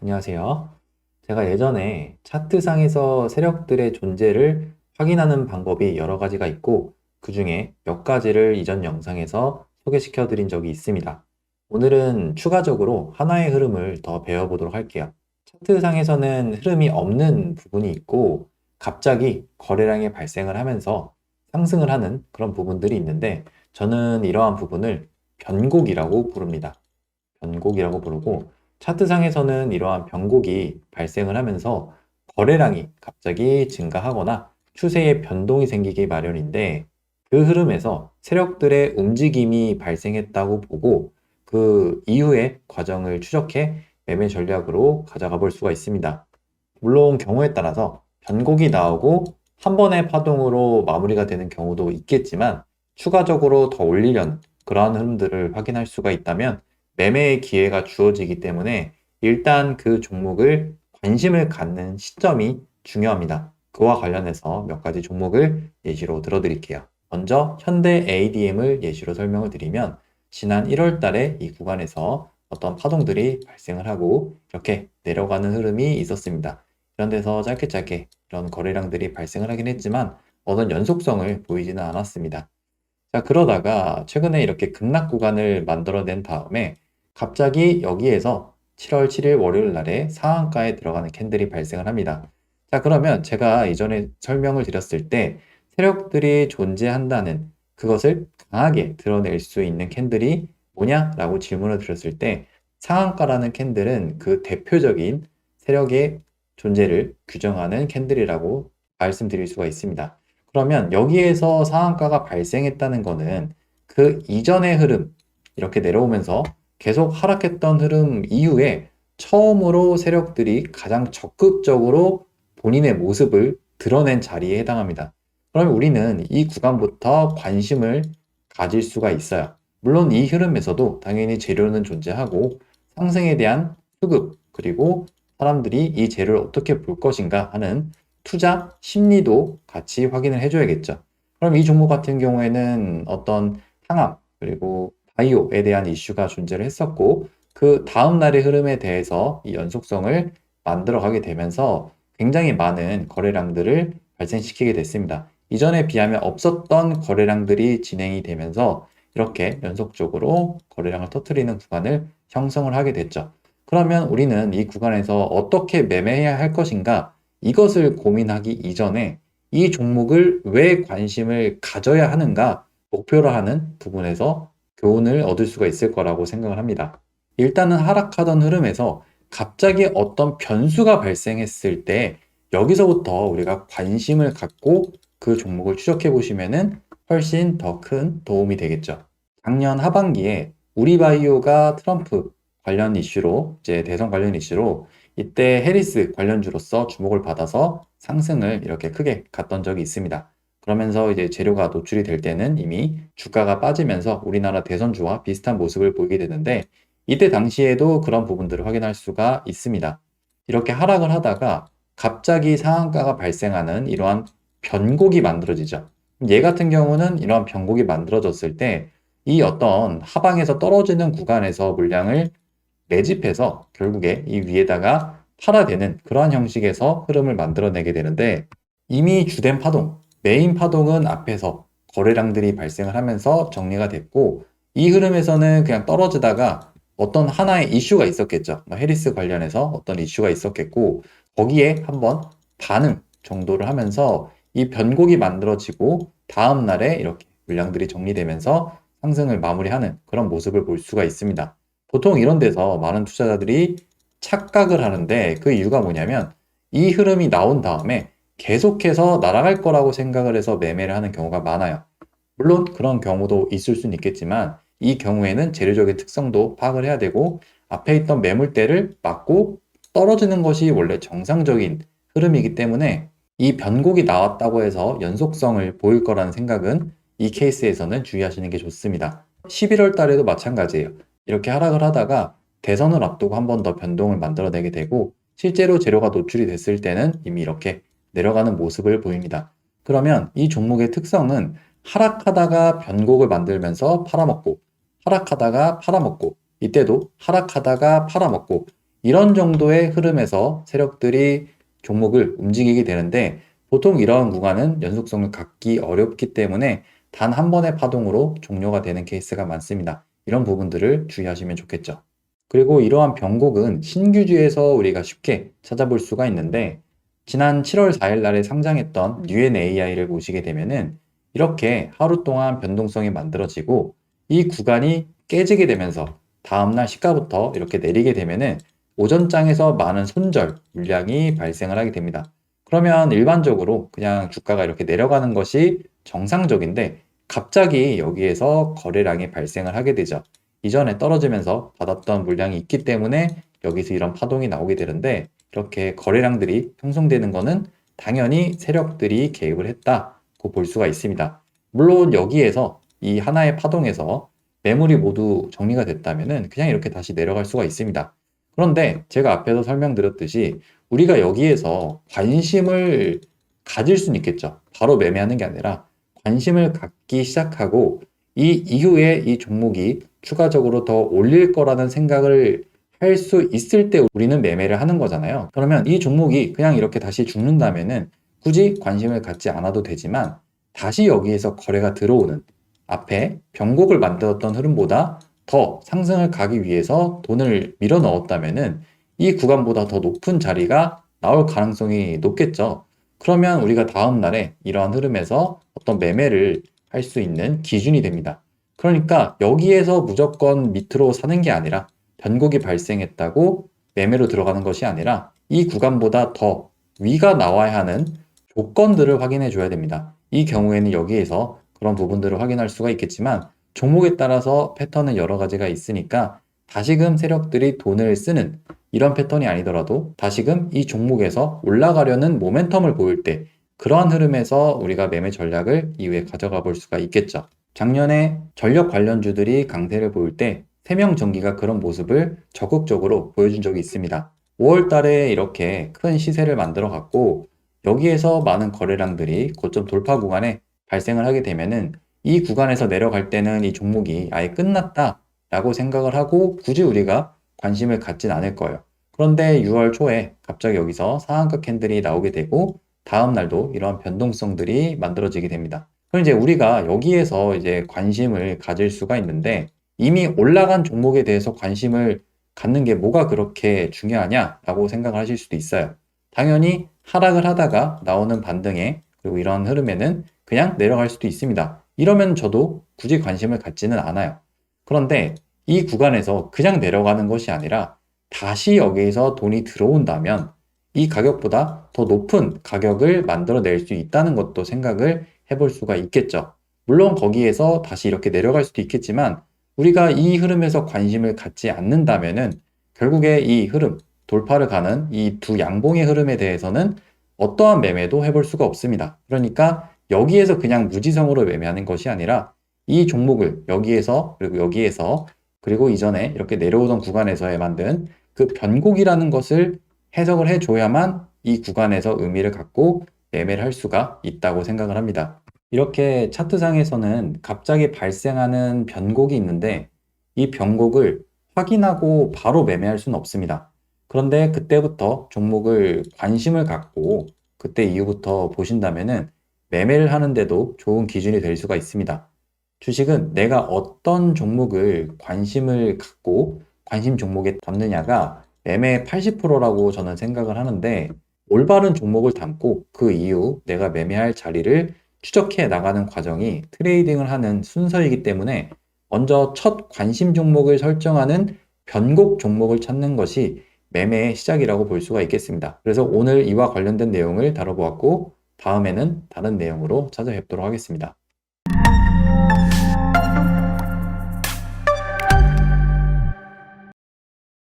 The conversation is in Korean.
안녕하세요. 제가 예전에 차트상에서 세력들의 존재를 확인하는 방법이 여러 가지가 있고, 그 중에 몇 가지를 이전 영상에서 소개시켜 드린 적이 있습니다. 오늘은 추가적으로 하나의 흐름을 더 배워보도록 할게요. 차트상에서는 흐름이 없는 부분이 있고, 갑자기 거래량이 발생을 하면서 상승을 하는 그런 부분들이 있는데, 저는 이러한 부분을 변곡이라고 부릅니다. 변곡이라고 부르고, 차트상에서는 이러한 변곡이 발생을 하면서 거래량이 갑자기 증가하거나 추세의 변동이 생기기 마련인데, 그 흐름에서 세력들의 움직임이 발생했다고 보고 그 이후의 과정을 추적해 매매 전략으로 가져가 볼 수가 있습니다. 물론 경우에 따라서 변곡이 나오고 한 번의 파동으로 마무리가 되는 경우도 있겠지만, 추가적으로 더 올리려는 그러한 흐름들을 확인할 수가 있다면 매매의 기회가 주어지기 때문에 일단 그 종목을 관심을 갖는 시점이 중요합니다. 그와 관련해서 몇 가지 종목을 예시로 들어드릴게요. 먼저 현대 ADM을 예시로 설명을 드리면, 지난 1월 달에 이 구간에서 어떤 파동들이 발생을 하고 이렇게 내려가는 흐름이 있었습니다. 이런 데서 짧게 이런 거래량들이 발생을 하긴 했지만 어떤 연속성을 보이지는 않았습니다. 자, 그러다가 최근에 이렇게 급락 구간을 만들어낸 다음에 갑자기 여기에서 7월 7일 월요일 날에 상한가에 들어가는 캔들이 발생을 합니다. 자, 그러면 제가 이전에 설명을 드렸을 때 세력들이 존재한다는 그것을 강하게 드러낼 수 있는 캔들이 뭐냐라고 질문을 드렸을 때, 상한가라는 캔들은 그 대표적인 세력의 존재를 규정하는 캔들이라고 말씀드릴 수가 있습니다. 그러면 여기에서 상한가가 발생했다는 거는 그 이전의 흐름, 이렇게 내려오면서 계속 하락했던 흐름 이후에 처음으로 세력들이 가장 적극적으로 본인의 모습을 드러낸 자리에 해당합니다. 그러면 우리는 이 구간부터 관심을 가질 수가 있어요. 물론 이 흐름에서도 당연히 재료는 존재하고 상승에 대한 수급, 그리고 사람들이 이 재료를 어떻게 볼 것인가 하는 투자 심리도 같이 확인을 해줘야겠죠. 그럼 이 종목 같은 경우에는 어떤 항암, 그리고 바이오에 대한 이슈가 존재를 했었고, 그 다음 날의 흐름에 대해서 이 연속성을 만들어 가게 되면서 굉장히 많은 거래량들을 발생시키게 됐습니다. 이전에 비하면 없었던 거래량들이 진행이 되면서 이렇게 연속적으로 거래량을 터뜨리는 구간을 형성을 하게 됐죠. 그러면 우리는 이 구간에서 어떻게 매매해야 할 것인가, 이것을 고민하기 이전에 이 종목을 왜 관심을 가져야 하는가 목표로 하는 부분에서 교훈을 얻을 수가 있을 거라고 생각을 합니다. 일단은 하락하던 흐름에서 갑자기 어떤 변수가 발생했을 때 여기서부터 우리가 관심을 갖고 그 종목을 추적해 보시면은 훨씬 더 큰 도움이 되겠죠. 작년 하반기에 우리바이오가 트럼프 관련 이슈로, 이제 대선 관련 이슈로 이때 해리스 관련주로서 주목을 받아서 상승을 이렇게 크게 갔던 적이 있습니다. 그러면서 이제 재료가 노출이 될 때는 이미 주가가 빠지면서 우리나라 대선주와 비슷한 모습을 보이게 되는데, 이때 당시에도 그런 부분들을 확인할 수가 있습니다. 이렇게 하락을 하다가 갑자기 상한가가 발생하는 이러한 변곡이 만들어지죠. 얘 같은 경우는 이러한 변곡이 만들어졌을 때 이 어떤 하방에서 떨어지는 구간에서 물량을 매집해서 결국에 이 위에다가 팔아대는 그러한 형식에서 흐름을 만들어내게 되는데, 이미 주된 파동, 메인 파동은 앞에서 거래량들이 발생을 하면서 정리가 됐고, 이 흐름에서는 그냥 떨어지다가 어떤 하나의 이슈가 있었겠죠. 해리스 관련해서 어떤 이슈가 있었겠고, 거기에 한번 반응 정도를 하면서 이 변곡이 만들어지고 다음 날에 이렇게 물량들이 정리되면서 상승을 마무리하는 그런 모습을 볼 수가 있습니다. 보통 이런 데서 많은 투자자들이 착각을 하는데, 그 이유가 뭐냐면 이 흐름이 나온 다음에 계속해서 날아갈 거라고 생각을 해서 매매를 하는 경우가 많아요. 물론 그런 경우도 있을 수는 있겠지만, 이 경우에는 재료적인 특성도 파악을 해야 되고 앞에 있던 매물대를 막고 떨어지는 것이 원래 정상적인 흐름이기 때문에 이 변곡이 나왔다고 해서 연속성을 보일 거라는 생각은 이 케이스에서는 주의하시는 게 좋습니다. 11월 달에도 마찬가지예요. 이렇게 하락을 하다가 대선을 앞두고 한 번 더 변동을 만들어내게 되고, 실제로 재료가 노출이 됐을 때는 이미 이렇게 내려가는 모습을 보입니다. 그러면 이 종목의 특성은 하락하다가 변곡을 만들면서 팔아먹고, 하락하다가 팔아먹고, 이때도 하락하다가 팔아먹고, 이런 정도의 흐름에서 세력들이 종목을 움직이게 되는데 보통 이런 구간은 연속성을 갖기 어렵기 때문에 단 한 번의 파동으로 종료가 되는 케이스가 많습니다. 이런 부분들을 주의하시면 좋겠죠. 그리고 이러한 변곡은 신규주에서 우리가 쉽게 찾아볼 수가 있는데 지난 7월 4일 날에 상장했던 UNAI를 보시게 되면은 이렇게 하루 동안 변동성이 만들어지고 이 구간이 깨지게 되면서 다음날 시가부터 이렇게 내리게 되면은 오전장에서 많은 손절 물량이 발생을 하게 됩니다. 그러면 일반적으로 그냥 주가가 이렇게 내려가는 것이 정상적인데 갑자기 여기에서 거래량이 발생을 하게 되죠. 이전에 떨어지면서 받았던 물량이 있기 때문에 여기서 이런 파동이 나오게 되는데 이렇게 거래량들이 형성되는 거는 당연히 세력들이 개입을 했다고 볼 수가 있습니다. 물론 여기에서 이 하나의 파동에서 매물이 모두 정리가 됐다면은 그냥 이렇게 다시 내려갈 수가 있습니다. 그런데 제가 앞에서 설명드렸듯이 우리가 여기에서 관심을 가질 수는 있겠죠. 바로 매매하는 게 아니라 관심을 갖기 시작하고 이 이후에 이 종목이 추가적으로 더 올릴 거라는 생각을 할 수 있을 때 우리는 매매를 하는 거잖아요. 그러면 이 종목이 그냥 이렇게 다시 죽는다면은 굳이 관심을 갖지 않아도 되지만 다시 여기에서 거래가 들어오는 앞에 변곡을 만들었던 흐름보다 더 상승을 가기 위해서 돈을 밀어 넣었다면은 이 구간보다 더 높은 자리가 나올 가능성이 높겠죠. 그러면 우리가 다음 날에 이러한 흐름에서 어떤 매매를 할 수 있는 기준이 됩니다. 그러니까 여기에서 무조건 밑으로 사는 게 아니라 변곡이 발생했다고 매매로 들어가는 것이 아니라 이 구간보다 더 위가 나와야 하는 조건들을 확인해 줘야 됩니다. 이 경우에는 여기에서 그런 부분들을 확인할 수가 있겠지만 종목에 따라서 패턴은 여러 가지가 있으니까 다시금 세력들이 돈을 쓰는 이런 패턴이 아니더라도 다시금 이 종목에서 올라가려는 모멘텀을 보일 때 그러한 흐름에서 우리가 매매 전략을 이후에 가져가 볼 수가 있겠죠. 작년에 전력 관련주들이 강세를 보일 때 세명전기가 그런 모습을 적극적으로 보여준 적이 있습니다. 5월 달에 이렇게 큰 시세를 만들어 갔고 여기에서 많은 거래량들이 고점 돌파 구간에 발생을 하게 되면은 이 구간에서 내려갈 때는 이 종목이 아예 끝났다 라고 생각을 하고 굳이 우리가 관심을 갖진 않을 거예요. 그런데 6월 초에 갑자기 여기서 상한가 캔들이 나오게 되고 다음 날도 이러한 변동성들이 만들어지게 됩니다. 그럼 이제 우리가 여기에서 이제 관심을 가질 수가 있는데 이미 올라간 종목에 대해서 관심을 갖는 게 뭐가 그렇게 중요하냐라고 생각을 하실 수도 있어요. 당연히 하락을 하다가 나오는 반등에 그리고 이런 흐름에는 그냥 내려갈 수도 있습니다. 이러면 저도 굳이 관심을 갖지는 않아요. 그런데 이 구간에서 그냥 내려가는 것이 아니라 다시 여기에서 돈이 들어온다면 이 가격보다 더 높은 가격을 만들어낼 수 있다는 것도 생각을 해볼 수가 있겠죠. 물론 거기에서 다시 이렇게 내려갈 수도 있겠지만 우리가 이 흐름에서 관심을 갖지 않는다면은 결국에 이 흐름, 돌파를 가는 이 두 양봉의 흐름에 대해서는 어떠한 매매도 해볼 수가 없습니다. 그러니까 여기에서 그냥 무지성으로 매매하는 것이 아니라 이 종목을 여기에서 그리고 여기에서 그리고 이전에 이렇게 내려오던 구간에서의 만든 그 변곡이라는 것을 해석을 해줘야만 이 구간에서 의미를 갖고 매매를 할 수가 있다고 생각을 합니다. 이렇게 차트상에서는 갑자기 발생하는 변곡이 있는데 이 변곡을 확인하고 바로 매매할 수는 없습니다. 그런데 그때부터 종목을 관심을 갖고 그때 이후부터 보신다면은 매매를 하는데도 좋은 기준이 될 수가 있습니다. 주식은 내가 어떤 종목을 관심을 갖고 관심 종목에 담느냐가 매매의 80%라고 저는 생각을 하는데 올바른 종목을 담고 그 이후 내가 매매할 자리를 추적해 나가는 과정이 트레이딩을 하는 순서이기 때문에 먼저 첫 관심 종목을 설정하는 변곡 종목을 찾는 것이 매매의 시작이라고 볼 수가 있겠습니다. 그래서 오늘 이와 관련된 내용을 다뤄보았고 다음에는 다른 내용으로 찾아뵙도록 하겠습니다.